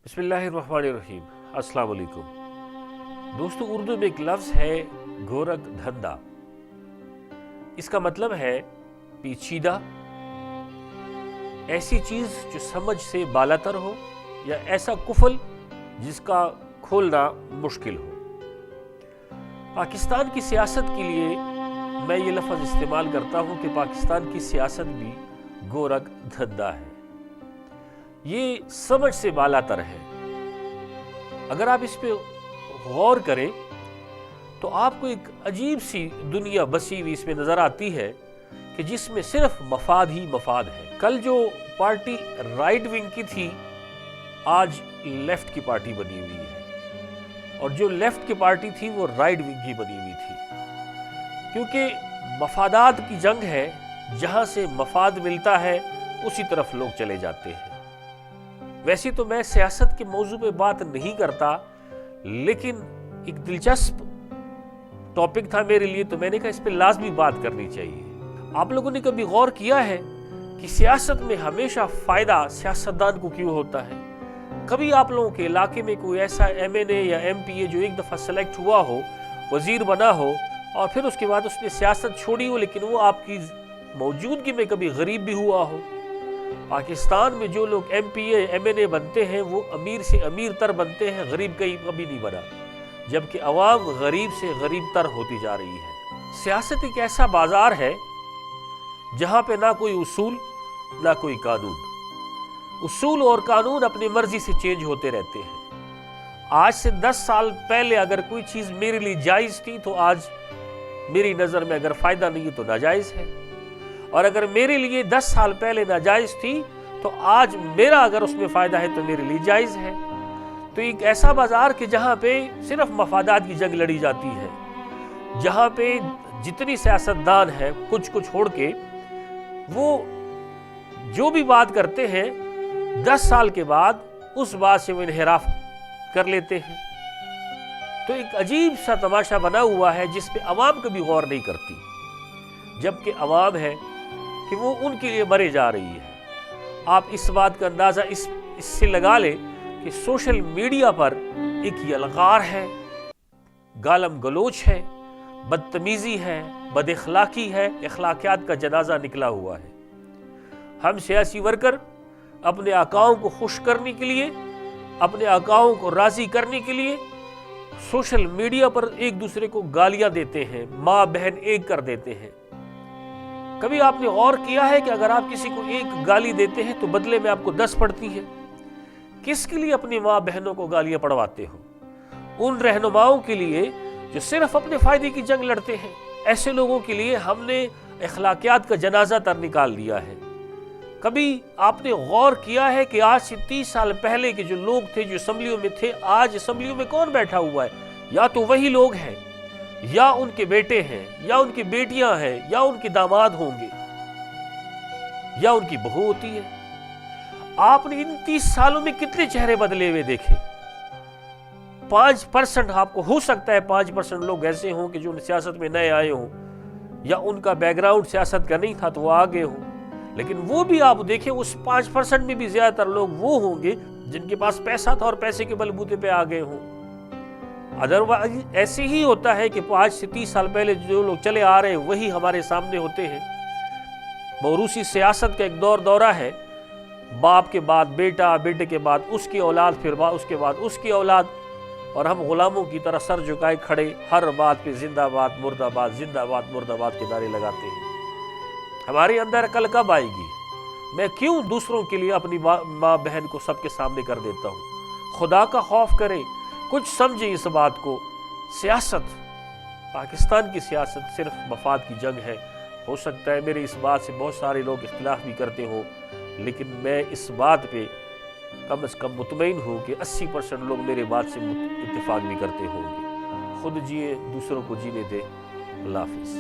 बिस्मिल्लाहिर्रहमानिर्रहीम। अस्सलाम वालेकुम दोस्तों, उर्दू में एक लफ्ज़ है गोरख धंधा। इसका मतलब है पेचीदा, ऐसी चीज़ जो समझ से बालातर हो या ऐसा कुफल जिसका खोलना मुश्किल हो। पाकिस्तान की सियासत के लिए मैं ये लफ्ज़ इस्तेमाल करता हूँ कि पाकिस्तान की सियासत भी गोरख धंधा है। ये समझ से बालातर है। अगर आप इस पे गौर करें तो आपको एक अजीब सी दुनिया बसी हुई इसमें नज़र आती है कि जिसमें सिर्फ मफाद ही मफाद है। कल जो पार्टी राइट विंग की थी, आज लेफ्ट की पार्टी बनी हुई है, और जो लेफ्ट की पार्टी थी वो राइट विंग की बनी हुई थी। क्योंकि मफादात की जंग है, जहां से मफाद मिलता है उसी तरफ लोग चले जाते हैं। वैसे तो मैं सियासत के मौजू पे बात नहीं करता, लेकिन एक दिलचस्प टॉपिक था मेरे लिए, तो मैंने कहा इस पे लाजमी बात करनी चाहिए। आप लोगों ने कभी गौर किया है कि सियासत में हमेशा फायदा सियासतदान को क्यों होता है? कभी आप लोगों के इलाके में कोई ऐसा MNA या MPA जो एक दफ़ा सेलेक्ट हुआ हो, वजीर बना हो, और फिर उसके बाद उसने सियासत छोड़ी हो, लेकिन वो आपकी मौजूदगी में कभी गरीब भी हुआ हो? पाकिस्तान में जो लोग MPA MNA बनते हैं वो अमीर से अमीर तर बनते हैं, गरीब कभी नहीं बना, जबकि अवाम गरीब से गरीब तर होती जा रही है। सियासत एक ऐसा बाजार है जहां पे ना कोई उसूल ना कोई कानून। उसूल और कानून अपनी मर्जी से चेंज होते रहते हैं। आज से 10 साल पहले अगर कोई चीज मेरे लिए जायज थी तो आज मेरी नजर में अगर फायदा नहीं है तो नाजायज है, और अगर मेरे लिए 10 साल पहले नाजायज थी तो आज मेरा अगर उसमें फायदा है तो मेरे लिए जायज है। तो एक ऐसा बाजार कि जहां पे सिर्फ मफादात की जंग लड़ी जाती है, जहां पे जितनी सियासतदान है कुछ को छोड़ के वो जो भी बात करते हैं 10 साल के बाद उस बात से वो इन्हिराफ कर लेते हैं। तो एक अजीब सा तमाशा बना हुआ है जिस पे अवाम कभी गौर नहीं करती, जबकि अवाम है कि वो उनके लिए मरे जा रही है। आप इस बात का अंदाजा इससे लगा ले कि सोशल मीडिया पर एक यलगार है, गालम गलोच है, बदतमीजी है, बदअखलाकी है, अखलाकियात का जनाजा निकला हुआ है। हम सियासी वर्कर अपने आकाओं को खुश करने के लिए, अपने आकाओं को राजी करने के लिए सोशल मीडिया पर एक दूसरे को गालियां देते हैं, माँ बहन एक कर देते हैं। कभी आपने गौर किया है कि अगर आप किसी को एक गाली देते हैं तो बदले में आपको 10 पड़ती है? किसके लिए अपनी माँ बहनों को गालियां पड़वाते हो? उन रहनुमाओं के लिए जो सिर्फ अपने फायदे की जंग लड़ते हैं। ऐसे लोगों के लिए हमने अखलाकियात का जनाजा तर निकाल दिया है। कभी आपने गौर किया है कि आज से 30 साल पहले के जो लोग थे, जो असम्बलियों में थे, आज असम्बलियों में कौन बैठा हुआ है? या तो वही लोग हैं, या उनके बेटे हैं, या उनकी बेटियां हैं, या उनके दामाद होंगे, या उनकी बहू होती है। आपने इन 30 सालों में कितने चेहरे बदले हुए देखे? 5% आपको हो सकता है 5% लोग ऐसे हों कि जो सियासत में नए आए हों, या उनका बैकग्राउंड सियासत का नहीं था तो वो आगे हों। लेकिन वो भी आप देखें, उस 5% में भी ज्यादातर लोग वो होंगे जिनके पास पैसा था और पैसे के बलबूते पे आ गए हों। अदरवाइज ऐसे ही होता है कि 5 से 30 साल पहले जो लोग चले आ रहे हैं वही हमारे सामने होते हैं। मौरूसी सियासत का एक दौरा है, बाप के बाद बेटा, बेटे के बाद उसकी औलाद, फिर उसके बाद उसकी औलाद, और हम गुलामों की तरह सर झुकाए खड़े हर बात पे जिंदाबाद मुर्दाबाद के नारे लगाते हैं। हमारे अंदर अकल कब आएगी? मैं क्यों दूसरों के लिए अपनी माँ बहन को सबके सामने कर देता हूँ? खुदा का खौफ करें, कुछ समझे इस बात को। सियासत, पाकिस्तान की सियासत सिर्फ मफाद की जंग है। हो सकता है मेरे इस बात से बहुत सारे लोग इख्तिलाफ भी करते हो, लेकिन मैं इस बात पे कम से कम मुतमईन हूँ कि 80% लोग मेरे बात से इत्तेफाक भी करते होंगे। खुद जिए, दूसरों को जीने दे। अल्लाह हाफिज़।